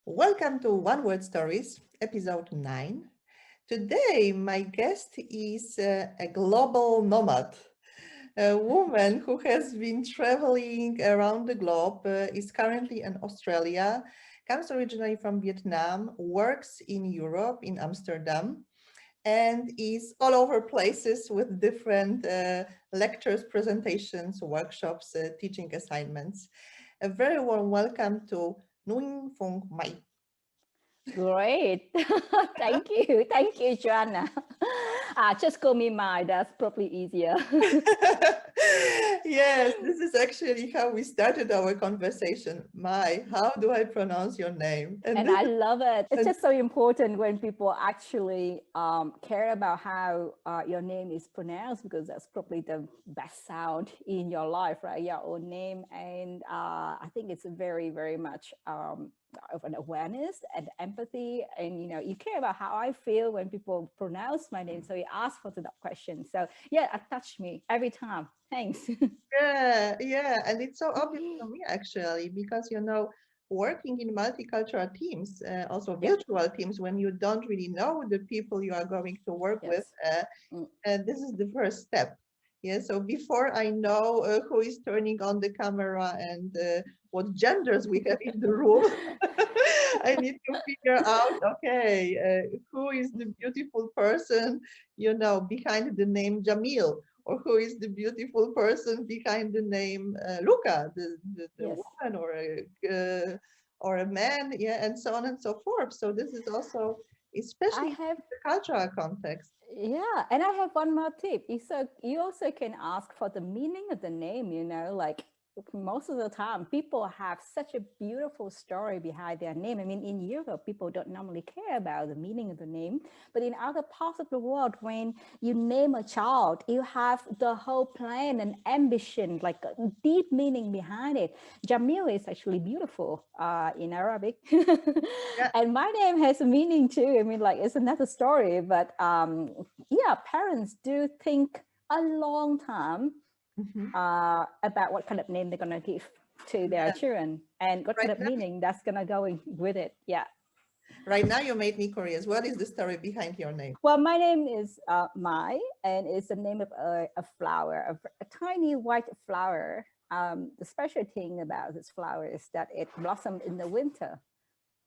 Welcome to One Word Stories, episode 9. Today, my guest is a global nomad, a woman who has been traveling around the globe, is currently in Australia, comes originally from Vietnam, works in Europe, in Amsterdam, and is all over places with different lectures, presentations, workshops, teaching assignments. A very warm welcome to Nguyen-Phuong-Mai. Great. Thank you. Thank you, Joanna. Just call me Mai. That's probably easier. Yes, this is actually how we started our conversation. Mai, how do I pronounce your name? And And this I love it. It's and just so important when people actually care about how your name is pronounced, because that's probably the best sound in your life, right? Your own name. And I think it's very, very much of an awareness and empathy. And, you care about how I feel when people pronounce my name. So you ask for the question. So yeah, it touched me every time. Thanks. yeah, and it's so obvious to me actually, because working in multicultural teams, also Yep. virtual teams, when you don't really know the people you are going to work with, Yes. Mm. this is the first step. Yeah, so before I know who is turning on the camera and what genders we have in the room, I need to figure out, okay, who is the beautiful person, behind the name Jamil, or who is the beautiful person behind the name Luca, the Yes. woman or a man, yeah, and so on and so forth. So this is also, I especially have in the cultural context. Yeah, and I have one more tip. You also can ask for the meaning of the name, like most of the time people have such a beautiful story behind their name. I mean, in Europe, people don't normally care about the meaning of the name, but in other parts of the world, when you name a child, you have the whole plan and ambition, like a deep meaning behind it. Jamil is actually beautiful in Arabic. Yeah. And my name has a meaning too. I mean, like it's another story, but yeah, parents do think a long time Mhm. about what kind of name they're going to give to their Yeah. children and what kind Right of now, meaning that's going to go in with it. Yeah. right now you made me curious. What is the story behind your name? Well, my name is Mai, and it's the name of a flower, a tiny white flower. The special thing about this flower is that it blossoms in the winter.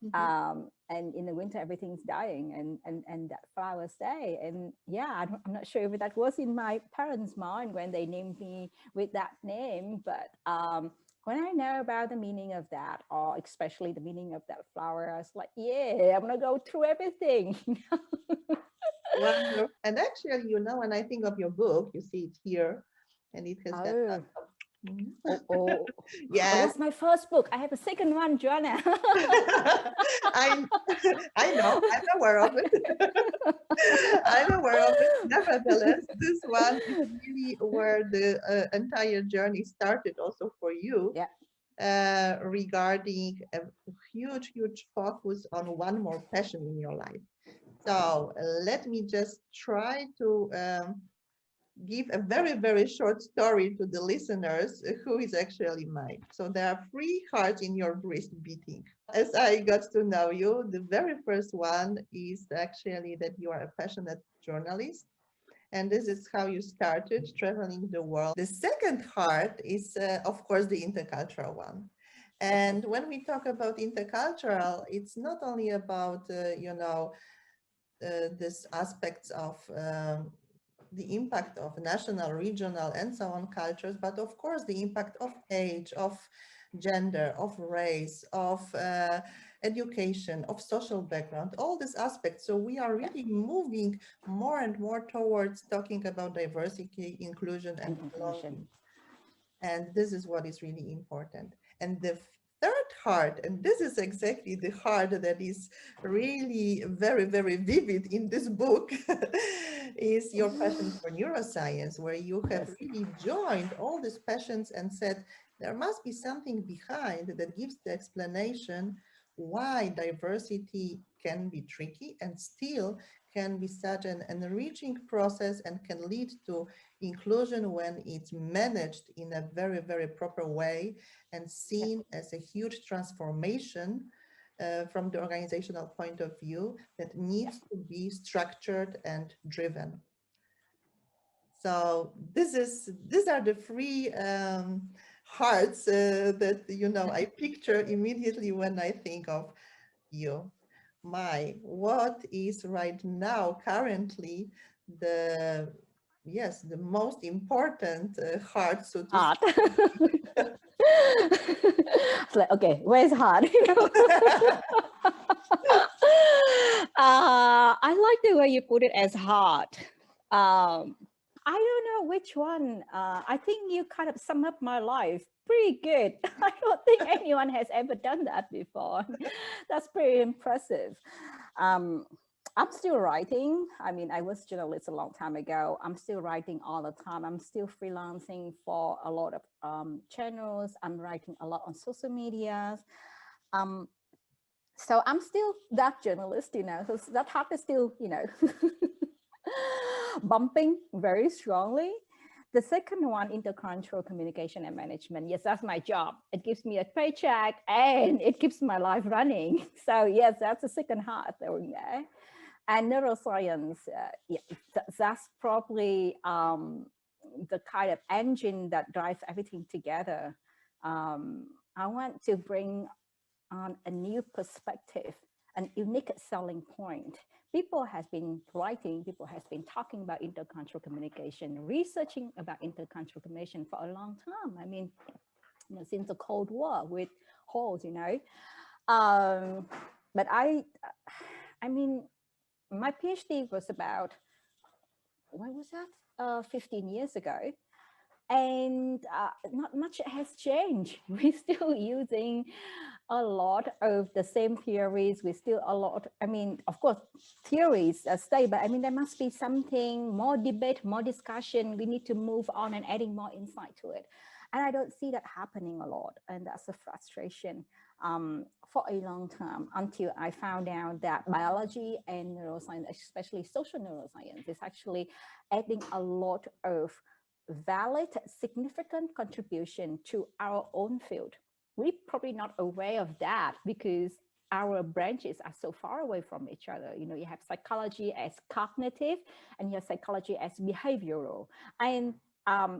Mhm. And in the winter everything's dying, and that flowers stay. And yeah, I'm not sure if that was in my parents' mind when they named me with that name, but when I know about the meaning of that, or especially the meaning of that flower, I was like, yeah, I'm gonna go through everything. Wonderful. And actually, when I think of your book, you see it here, and it has got Oh, Mhm. oh, oh. Oh, Yes. that's my first book. I have a second one, Joanna. I I know, I'm aware of it. I'm aware of it. Nevertheless, this one is really where the entire journey started also for you, Yeah. regarding a huge, huge focus on one more passion in your life. So let me just try to give a very, very short story to the listeners who is actually Mai. So there are three hearts in your breast beating. As I got to know you, the very first one is actually that you are a passionate journalist. And this is how you started traveling the world. The second heart is, of course, the intercultural one. And when we talk about intercultural, it's not only about, this aspects of the impact of national, regional, and so on cultures, but of course the impact of age, of gender, of race, of education, of social background, all these aspects. So we are Yeah. really moving more and more towards talking about diversity, inclusion, and And inclusion. belonging. And this is what is really important. And the third heart, and this is exactly the heart that is really very, very vivid in this book, is your passion for neuroscience, where you have Yes. really joined all these passions and said there must be something behind that gives the explanation why diversity can be tricky and still can be such an enriching process and can lead to inclusion when it's managed in a very, very proper way and seen as a huge transformation from the organizational point of view that needs to be structured and driven. So these are the three hearts that, you know, I picture immediately when I think of you. Mai, what is right now currently the, yes, the most important heart, so to Hard. speak? It's like, okay, where's hard? I like the way you put it as hard. I don't know which one. I think you kind of sum up my life pretty good. I don't think anyone has ever done that before. That's pretty impressive. I'm still writing. I mean, I was a journalist a long time ago. I'm still writing all the time. I'm still freelancing for a lot of channels. I'm writing a lot on social medias. So I'm still that journalist, you know, so that heart is still, you know, bumping very strongly. The second one, intercultural communication and management. Yes, that's my job. It gives me a paycheck and it keeps my life running. So yes, that's the second heart there. And neuroscience, yeah, that's probably the kind of engine that drives everything together. I want to bring on a new perspective, an unique selling point. People has been writing, people has been talking about intercultural communication, researching about intercultural communication for a long time. I mean, you know, since the Cold War with holes, you know. But I mean, my PhD was about, what was that? 15 years ago. And not much has changed. We're still using a lot of the same theories. We still a lot, I mean, of course, theories stay, but I mean, there must be something, more debate, more discussion. We need to move on and adding more insight to it. And I don't see that happening a lot. And that's a frustration for a long time, until I found out that biology and neuroscience, especially social neuroscience, is actually adding a lot of valid, significant contribution to our own field. We're probably not aware of that because our branches are so far away from each other. You know, you have psychology as cognitive and you have psychology as behavioral. And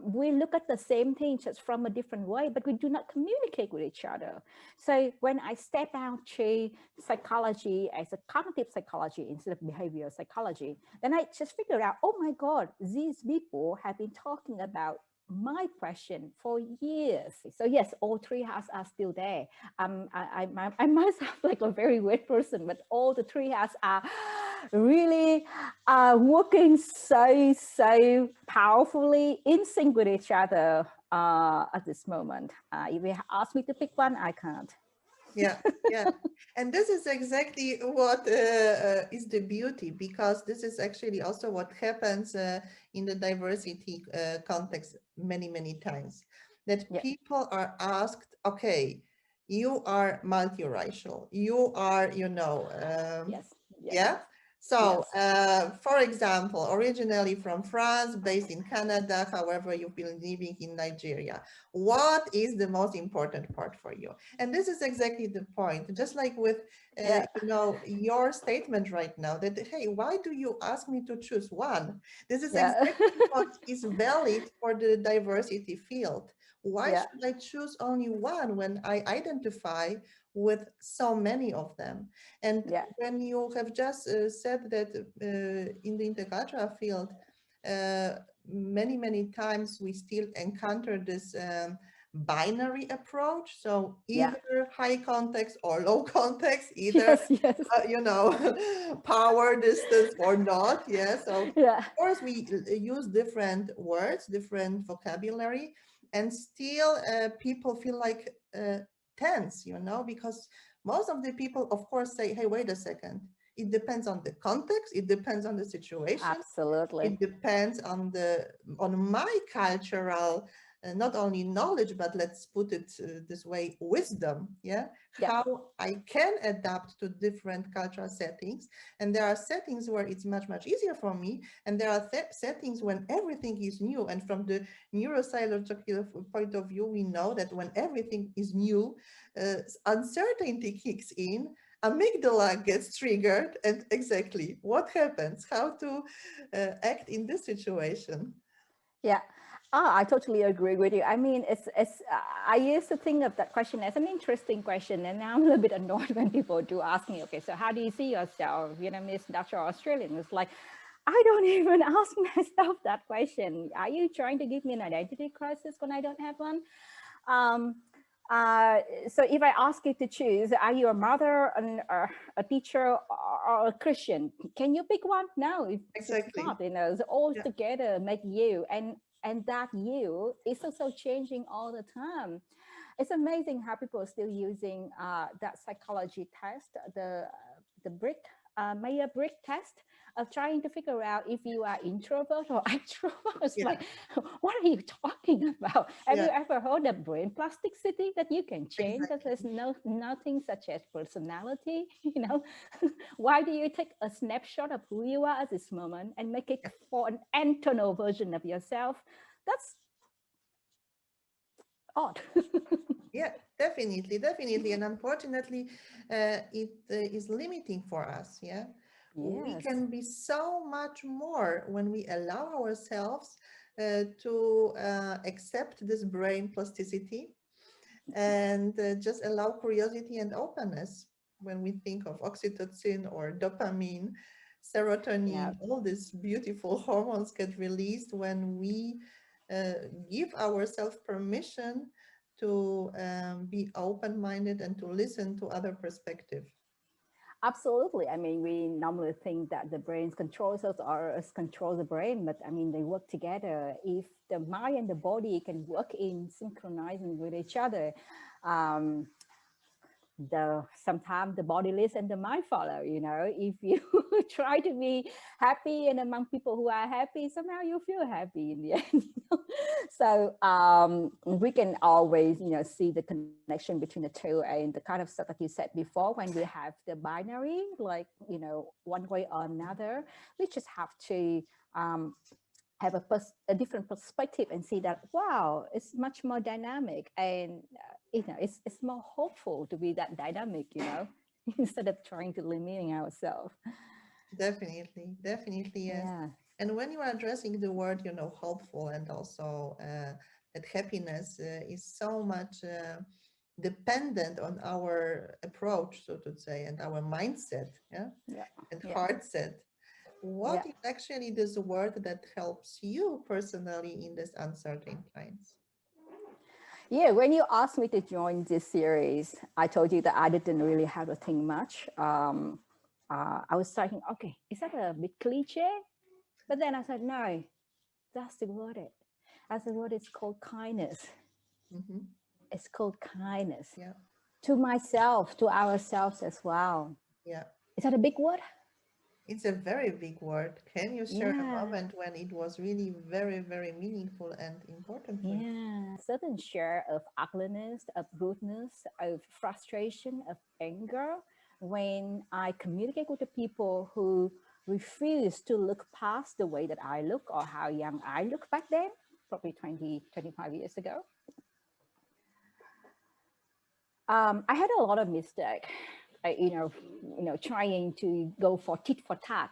we look at the same thing just from a different way, but we do not communicate with each other. So when I step out to psychology as a cognitive psychology instead of behavioral psychology, then I just figured out, oh my God, these people have been talking about my question for years. So yes, all three hearts are still there. I myself like a very weird person, but all the three hearts are really working so powerfully in sync with each other at this moment. If you ask me to pick one, I can't. Yeah, yeah. And this is exactly what is the beauty, because this is actually also what happens in the diversity context many times, that Yeah. people are asked, okay, you are multiracial, you are, you know, Yes. yeah. So, Yes. for example, originally from France, based in Canada, however, you've been living in Nigeria. What is the most important part for you? And this is exactly the point. Just like with, Yeah. you know, your statement right now that, hey, why do you ask me to choose one? This is Yeah. exactly what is valid for the diversity field. Why Yeah. should I choose only one when I identify with so many of them? And Yeah. when you have just said that in the intercultural field, many times we still encounter this binary approach. So Yeah. either high context or low context, either, Yes. you know, power distance or not. Yeah. So Yeah. of course we use different words, different vocabulary, and still people feel like tense, you know, because most of the people, of course, say, hey, wait a second. It depends on the context. It depends on the situation. Absolutely. It depends on my cultural, not only knowledge, but let's put it this way, wisdom. Yeah, Yeah. how I can adapt to different cultural settings. And there are settings where it's much easier for me, and there are settings when everything is new. And from the neuroscientific point of view, we know that when everything is new, uncertainty kicks in. amygdala gets triggered, and exactly what happens, how to act in this situation. Yeah. I totally agree with you. I mean, I used to think of that question as an interesting question, and now I'm a little bit annoyed when people do ask me, okay, so how do you see yourself, Vietnamese, Dutch, or Australian? It's like, I don't even ask myself that question. Are you trying to give me an identity crisis when I don't have one? Um, so if I ask you to choose, are you a mother, a teacher, or a Christian? Can you pick one? No, it's Exactly. not. It's all Yeah. together make you, and that you is also changing all the time. It's amazing how people are still using that psychology test, the brick Mayer brick test of trying to figure out if you are introvert or extrovert. It's Yeah. like, what are you talking about? Have Yeah. you ever heard of brain plasticity, that you can change, that there's Exactly. nothing such as personality? Why do you take a snapshot of who you are at this moment and make it Yeah. for an internal version of yourself? That's odd. Yeah, definitely, definitely. And unfortunately, it is limiting for us. Yeah. We Yes. can be so much more when we allow ourselves to accept this brain plasticity and just allow curiosity and openness. When we think of oxytocin or dopamine, Yeah. serotonin, all these beautiful hormones get released when we uh, give ourselves permission to be open-minded and to listen to other perspective. Absolutely. I mean, we normally think that the brain controls us or us control the brain, but I mean, they work together. If the mind and the body can work in synchronizing with each other, um, the sometimes the body leads and the mind follow. If you try to be happy and among people who are happy, somehow you feel happy in the end. So we can always see the connection between the two, and the kind of stuff that you said before, when we have the binary, like one way or another, we just have to have a different perspective and see that, wow, it's much more dynamic, and it's more hopeful to be that dynamic, instead of trying to limiting ourselves. Definitely, definitely, yes. Yeah. And when you are addressing the word, hopeful, and also that happiness is so much dependent on our approach, so to say, and our mindset, yeah, Yeah. and Yeah. heart set. Yeah. What is actually this word that helps you personally in these uncertain times? Yeah, when you asked me to join this series, I told you that I didn't really have to think much. I was thinking, okay, is that a bit cliche? But then I said, no, that's the word. As the word is called kindness. Hmm. It's called kindness Yeah, to myself, to ourselves as well. yeah. Is that a big word? It's a very big word. Can you share a Yeah. moment when it was really very, very meaningful and important for you? Yeah, certain share of ugliness, of rudeness, of frustration, of anger, when I communicate with the people who refuse to look past the way that I look or how young I look back then, probably 20, 25 years ago. I had a lot of mistake. Trying to go for tit for tat.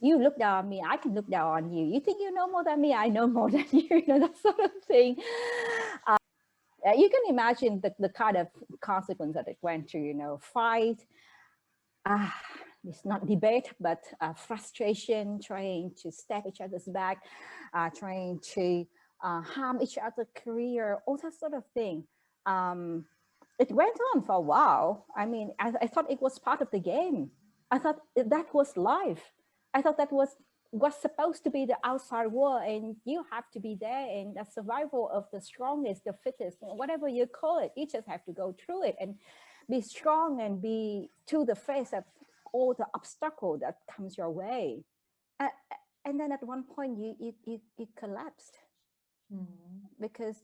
You look down on me, I can look down on you. You think you know more than me, I know more than you. That sort of thing. You can imagine the kind of consequence that it went to. Fight. Ah, it's not debate, but frustration, trying to stab each other's back, trying to harm each other's career, all that sort of thing. Um, it went on for a while. I mean, I thought it was part of the game. I thought that was life. I thought that was supposed to be the outside world, and you have to be there, and the survival of the strongest, the fittest, whatever you call it, you just have to go through it and be strong and be to the face of all the obstacle that comes your way. Uh, and then at one point you collapsed Mhm. because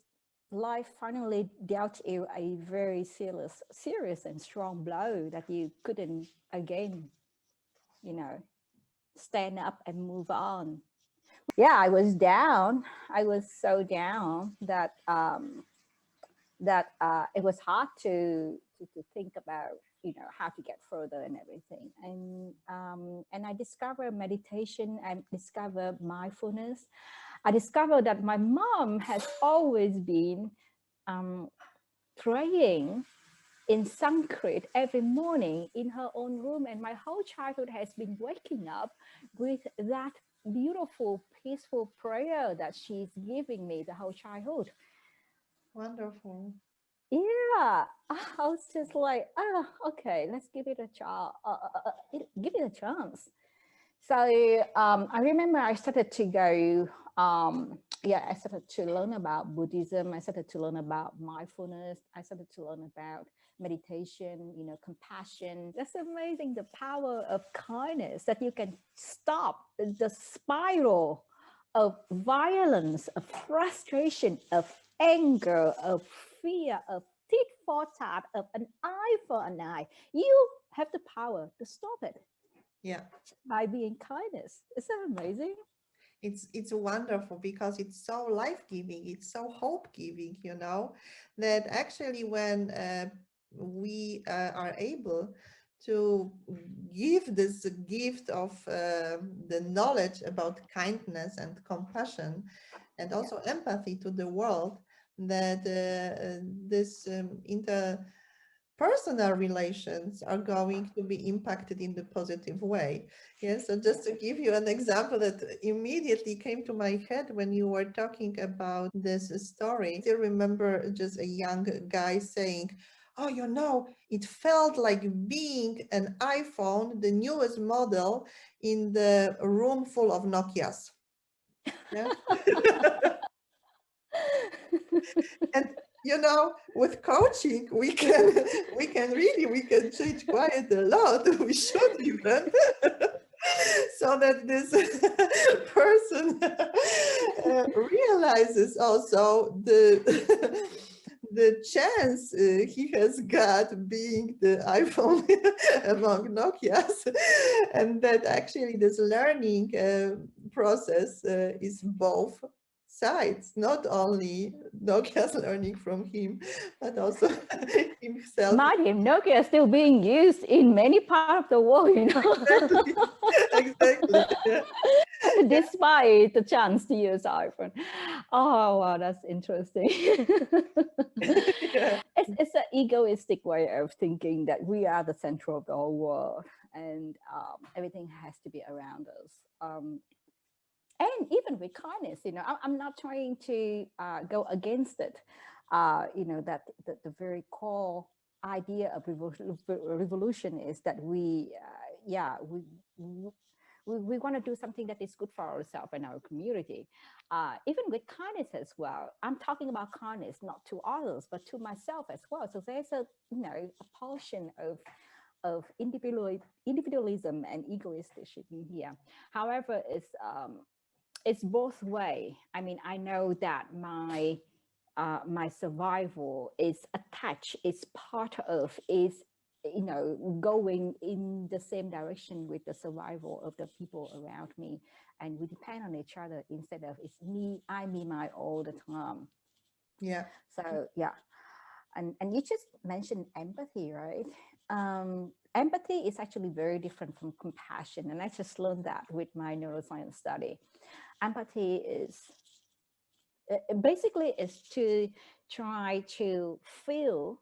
life finally dealt you a very serious and strong blow that you couldn't again, you know, stand up and move on. Yeah, I was down. I was so down that that it was hard to think about, how to get further and everything. And I discovered meditation, I discovered mindfulness. I discovered that my mom has always been praying in Sanskrit every morning in her own room, and my whole childhood has been waking up with that beautiful, peaceful prayer that she's giving me the whole childhood. Wonderful. Yeah, I was just like, oh, okay, let's give it a chance. Give it a chance. So I remember I started to go, I started to learn about Buddhism. I started to learn about mindfulness. I started to learn about meditation, compassion. That's amazing, the power of kindness, that you can stop the spiral of violence, of frustration, of anger, of fear, of tit for tat, of an eye for an eye. You have the power to stop it. Yeah. By being kindness. Is that amazing? It's wonderful because it's so life-giving, it's so hope-giving, that actually when we are able to give this gift of the knowledge about kindness and compassion and also empathy to the world, that this interpersonal relations are going to be impacted in the positive way. Yes, so just to give you an example that immediately came to my head when you were talking about this story, I still remember just a young guy saying, oh, it felt like being an iPhone, the newest model, in the room full of Nokias. Yeah. And with coaching, we can change quite a lot. We should even, so that this person realizes also the chance he has got being the iPhone among Nokias, and that actually this learning process is both sides, not only Nokia's learning from him, but also himself. Mind him, Nokia is still being used in many parts of the world, Exactly. Yeah. Despite the chance to use iPhone. Oh, wow, that's interesting. Yeah. It's an egoistic way of thinking that we are the center of the whole world, and everything has to be around us. And even with kindness, I'm not trying to go against it. That the very core idea of revolution is that we want to do something that is good for ourselves and our community. Even with kindness as well. I'm talking about kindness not to others, but to myself as well. So there's a portion of individualism and egoisticity here. However, it's both way. I mean, I know that my survival is attached, is part of, is going in the same direction with the survival of the people around me, and we depend on each other instead of it's me, me, my all the time. Yeah. So yeah, and you just mentioned empathy, right? Empathy is actually very different from compassion, and I just learned that with my neuroscience study. Empathy is basically is to try to feel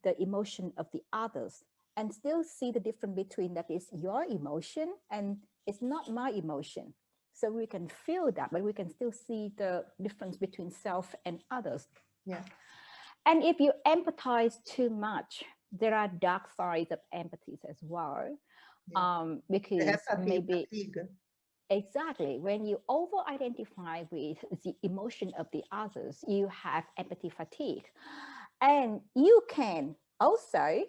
the emotion of the others and still see the difference between that is your emotion and it's not my emotion. So we can feel that, but we can still see the difference between self and others. Yeah. And if you empathize too much, there are dark sides of empathy as well. Yeah. Because maybe fatigue. exactly, when you over-identify with the emotion of the others, you have empathy fatigue. And you can also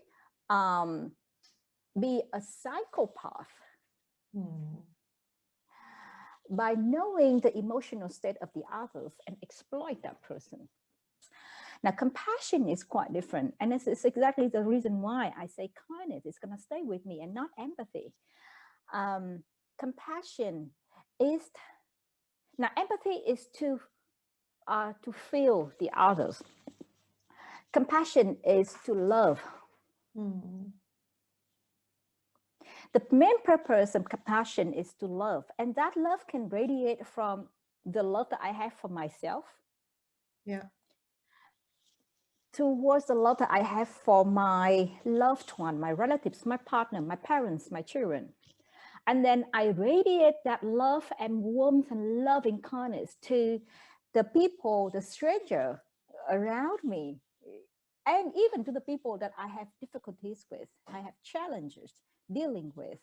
be a psychopath by knowing the emotional state of the others and exploit that person. Now, compassion is quite different. And this is exactly the reason why I say kindness is going to stay with me and not empathy. Compassion is, now empathy is to feel the others. Compassion is to love. Mm. The main purpose of compassion is to love, and that love can radiate from the love that I have for myself Yeah. towards the love that I have for my loved one, my relatives, my partner, my parents, my children. And then I radiate that love and warmth and loving kindness to the people, the stranger around me, and even to the people that I have difficulties with, I have challenges dealing with.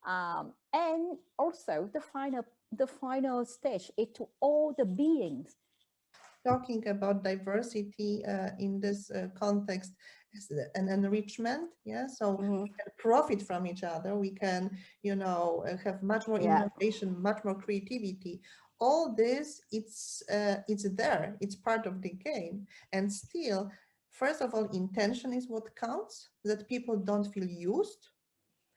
And also the final stage is to all the beings. Talking about diversity in this context is an enrichment. Yeah, so we can profit from each other. We can, have much more Yeah. innovation, much more creativity. All this, it's there. It's part of the game. And still, first of all, intention is what counts. That people don't feel used.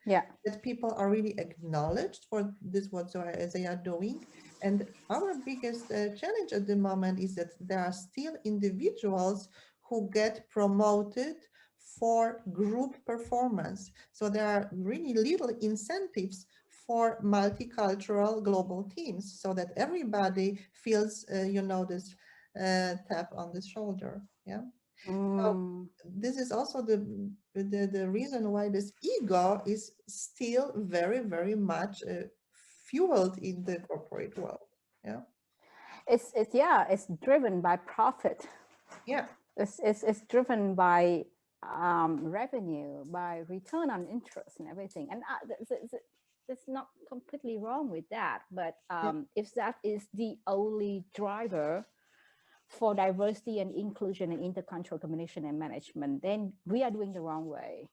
Yeah. That people are really acknowledged for this what they are doing. And our biggest challenge at the moment is that there are still individuals who get promoted for group performance. So there are really little incentives for multicultural global teams so that everybody feels, this tap on the shoulder. Yeah. So this is also the reason why this ego is still very, very much fueled in the corporate world. Yeah. It's driven by profit. Yeah. It's driven by revenue, by return on interest and everything. And that's not completely wrong with that. But Yeah. if that is the only driver for diversity and inclusion and intercultural communication and management, then we are doing the wrong way.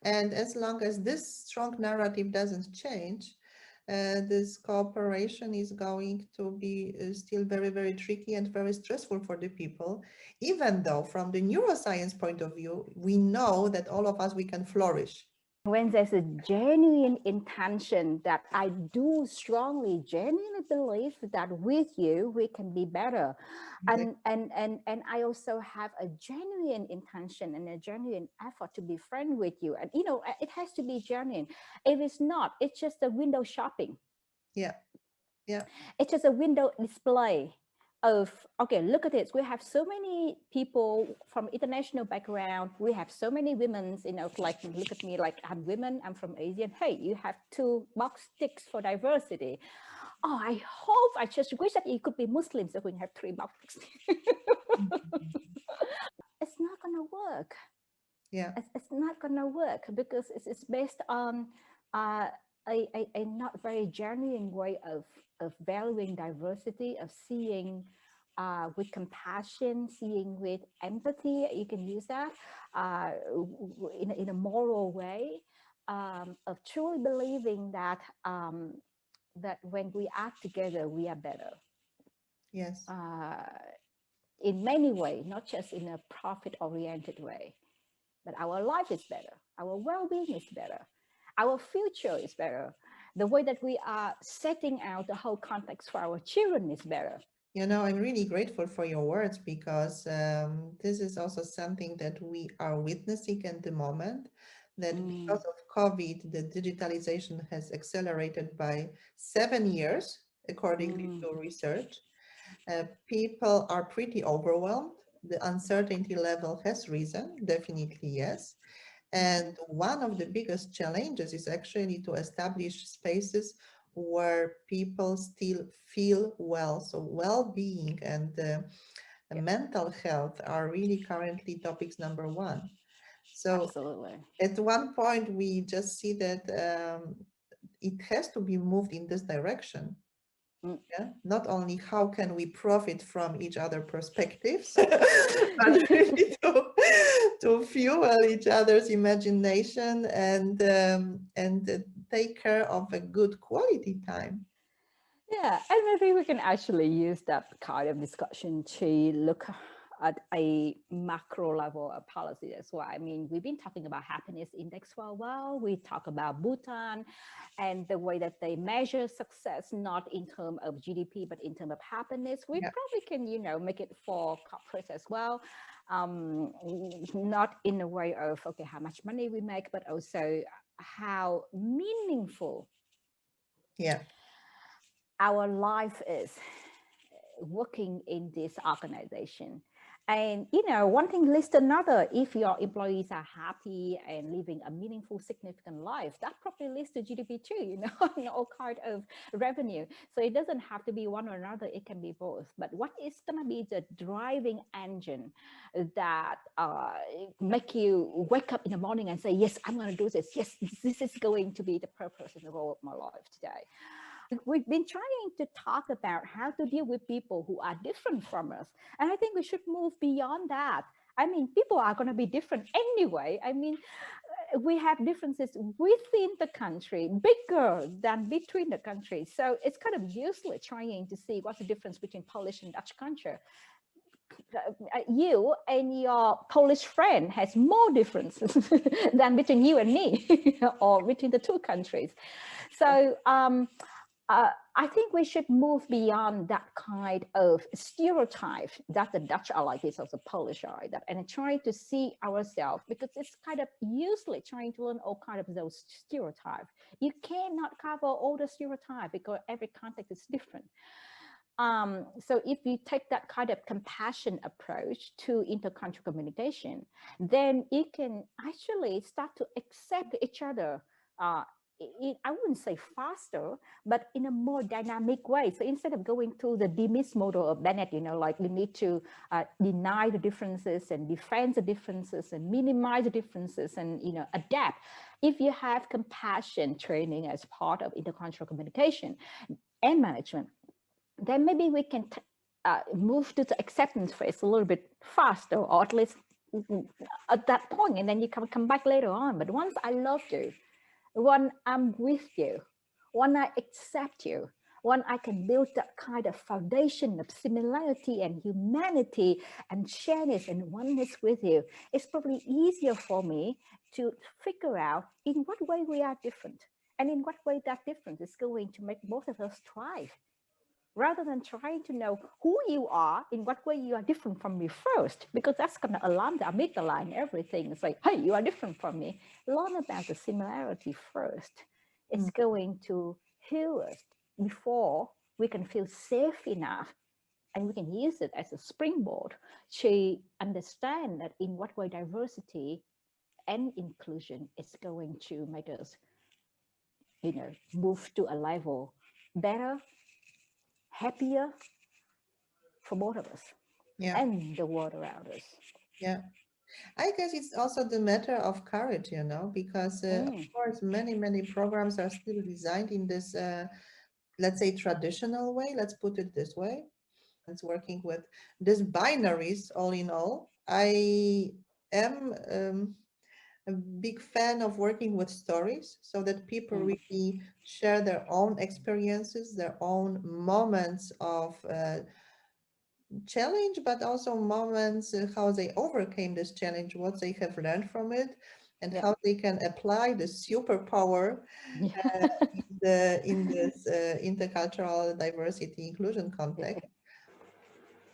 And as long as this strong narrative doesn't change, this cooperation is going to be still very, very tricky and very stressful for the people, even though from the neuroscience point of view, we know that all of us, we can flourish. When there's a genuine intention that I do strongly, genuinely believe that with you, we can be better. Exactly. And I also have a genuine intention and a genuine effort to be friend with you. And, it has to be genuine. If it's not, it's just a window shopping. Yeah. Yeah. It's just a window display of, okay, look at this. We have so many people from international background. We have so many women, like, look at me, like, I'm women, I'm from Asian. Hey, you have 2 box ticks for diversity. Oh, I just wish that you could be Muslims so we can have 3 box ticks. It's not gonna work. Yeah. It's not gonna work because it's based on a not very genuine way of valuing diversity, of seeing with compassion, seeing with empathy. You can use that in a moral way, of truly believing that that when we act together, we are better. Yes. In many ways, not just in a profit-oriented way, but our life is better, our well-being is better, our future is better. The way that we are setting out the whole context for our children is better. I'm really grateful for your words because this is also something that we are witnessing at the moment, that because of COVID, the digitalization has accelerated by 7 years, according to research. People are pretty overwhelmed. The uncertainty level has risen, definitely yes. And one of the biggest challenges is actually to establish spaces where people still feel well. So well-being and mental health are really currently topics number 1. So Absolutely. at one point, we just see that it has to be moved in this direction. Yeah, not only how can we profit from each other perspectives, but really to fuel each other's imagination and take care of a good quality time. Yeah, and maybe we can actually use that kind of discussion to look at a macro level of policy as well. I mean, we've been talking about happiness index for a while. We talk about Bhutan and the way that they measure success, not in terms of GDP, but in terms of happiness. We Yeah. probably can, make it for corporates as well. not in a way of, okay, how much money we make, but also how meaningful Yeah. our life is working in this organization. And one thing leads to another. If your employees are happy and living a meaningful, significant life, that probably leads to GDP too, and all kind of revenue. So it doesn't have to be one or another, it can be both. But what is going to be the driving engine that make you wake up in the morning and say, yes, I'm going to do this. Yes, this is going to be the purpose and the role of my life today. We've been trying to talk about how to deal with people who are different from us. And I think we should move beyond that. I mean, people are going to be different anyway. I mean, we have differences within the country, bigger than between the countries. So it's kind of useless trying to see what's the difference between Polish and Dutch culture. You and your Polish friend has more differences than between you and me or between the two countries. So I think we should move beyond that kind of stereotype that the Dutch are like this, or the Polish are like that, and try to see ourselves, because it's kind of useless trying to learn all kind of those stereotypes. You cannot cover all the stereotypes because every context is different. So if you take that kind of compassion approach to intercultural communication, then you can actually start to accept each other. I wouldn't say faster, but in a more dynamic way. So instead of going through the Demis model of Bennett, like we need to deny the differences and defend the differences and minimize the differences and, adapt. If you have compassion training as part of intercultural communication and management, then maybe we can move to the acceptance phase a little bit faster, or at least at that point, and then you can come back later on. But once I love you, when I'm with you, when I accept you, when I can build that kind of foundation of similarity and humanity and shareness and oneness with you, it's probably easier for me to figure out in what way we are different and in what way that difference is going to make both of us thrive. Rather than trying to know who you are, in what way you are different from me first, because that's going to alarm the amygdala and everything. It's like, hey, you are different from me. Learn about the similarity first. It's going to heal us before we can feel safe enough, and we can use it as a springboard to understand that in what way diversity and inclusion is going to make us, move to a level better, happier for both of us, Yeah. and the world around us. Yeah. I guess it's also the matter of courage, because of course many programs are still designed in this, let's say, traditional way. Let's put it this way. It's working with these binaries all in all. I am a big fan of working with stories so that people really share their own experiences, their own moments of challenge, but also moments how they overcame this challenge, what they have learned from it, and how they can apply the superpower in this intercultural diversity inclusion context.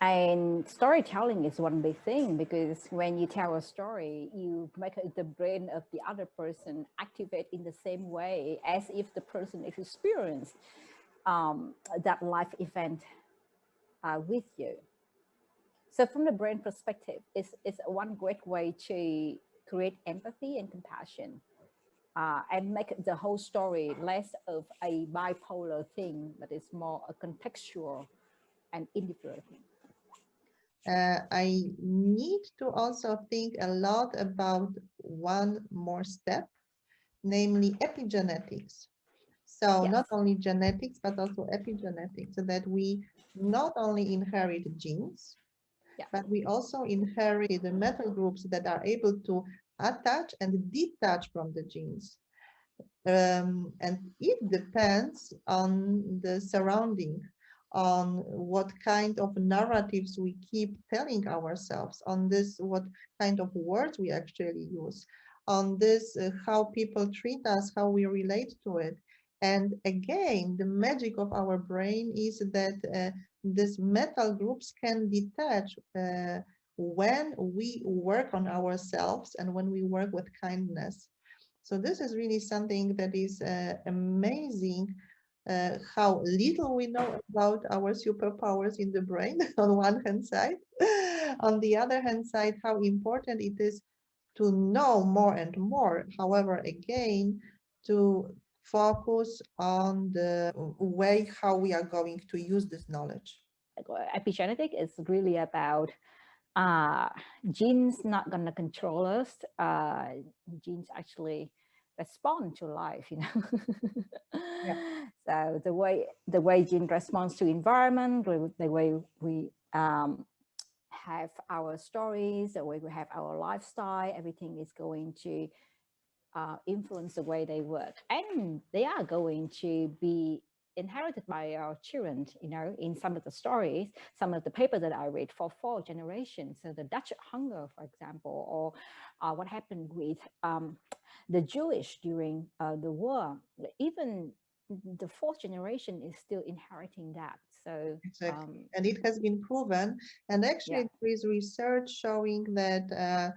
And storytelling is one big thing, because when you tell a story, you make the brain of the other person activate in the same way as if the person is experienced that life event with you. So from the brain perspective, it's one great way to create empathy and compassion, and make the whole story less of a bipolar thing, but it's more a contextual and individual thing. I need to also think a lot about one more step, namely epigenetics. So not only genetics, but also epigenetics, so that we not only inherit genes, but we also inherit the metal groups that are able to attach and detach from the genes. And it depends on the surrounding, on what kind of narratives we keep telling ourselves, on this, what kind of words we actually use, on this, how people treat us, how we relate to it. And again, the magic of our brain is that these metal groups can detach when we work on ourselves and when we work with kindness. So this is really something that is amazing, how little we know about our superpowers in the brain on one hand side. On the other hand side, how important it is to know more and more. However, again, to focus on the way how we are going to use this knowledge. Epigenetic is really about uh, genes not gonna control us. Genes actually respond to life, you know. Yeah. So the way gene responds to environment, the way we have our stories, the way we have our lifestyle, everything is going to influence the way they work, and they are going to be inherited by our children. You know, in some of the stories, some of the papers that I read, for 4 generations. So the Dutch hunger, for example, or what happened with the Jewish during the war. Even the 4th generation is still inheriting that. So Exactly. And it has been proven. And yeah, actually, there is research showing that,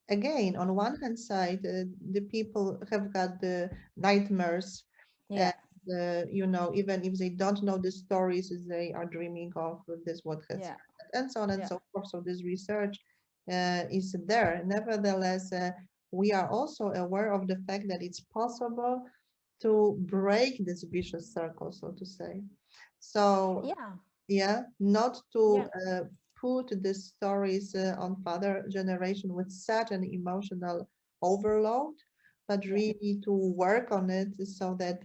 again, on one hand side, the people have got the nightmares. yeah, And, even if they don't know the stories, they are dreaming of this, what has yeah, happened, and so on and yeah. so forth. So this research is there. Nevertheless, we are also aware of the fact that it's possible to break this vicious circle, so to say. So, Yeah, yeah, not to yeah, put the stories on father generation with such an emotional overload, but yeah. really to work on it so that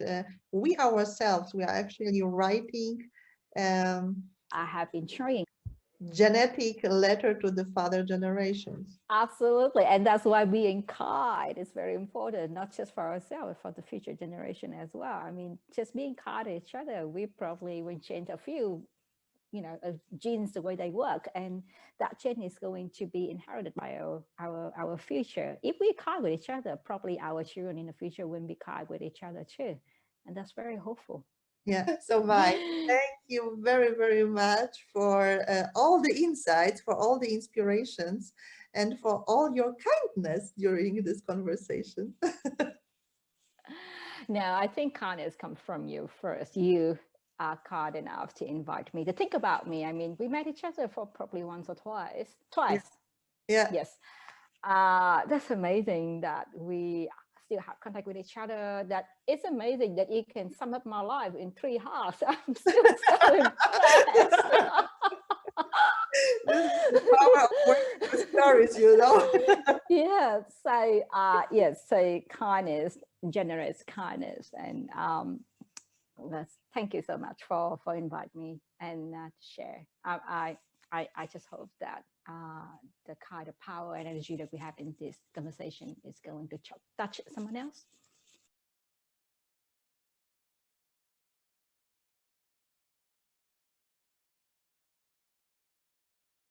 we ourselves, we are actually writing um, I have been trying. genetic letter to the father generations. Absolutely. And that's why being kind is very important, not just for ourselves, for the future generation as well. I mean, just being kind to each other, we probably will change a few, genes, the way they work. And that gene is going to be inherited by our future. If we kind with each other, probably our children in the future will be kind with each other too. And that's very hopeful. Yeah. So, Mai, thank you very, very much for all the insights, for all the inspirations, and for all your kindness during this conversation. No, I think kindness comes from you first. You are kind enough to invite me to think about me. I mean, we met each other for probably once or twice. Yeah. Twice, Yeah. yes. That's amazing that we still have contact with each other. That it's amazing that you can sum up my life in 3 hours. I'm still so impressed. This is the power of working with stories. Yeah, so yes, so kindness, generous kindness, and thank you so much for inviting me and share. I just hope that the kind of power and energy that we have in this conversation is going to touch someone else.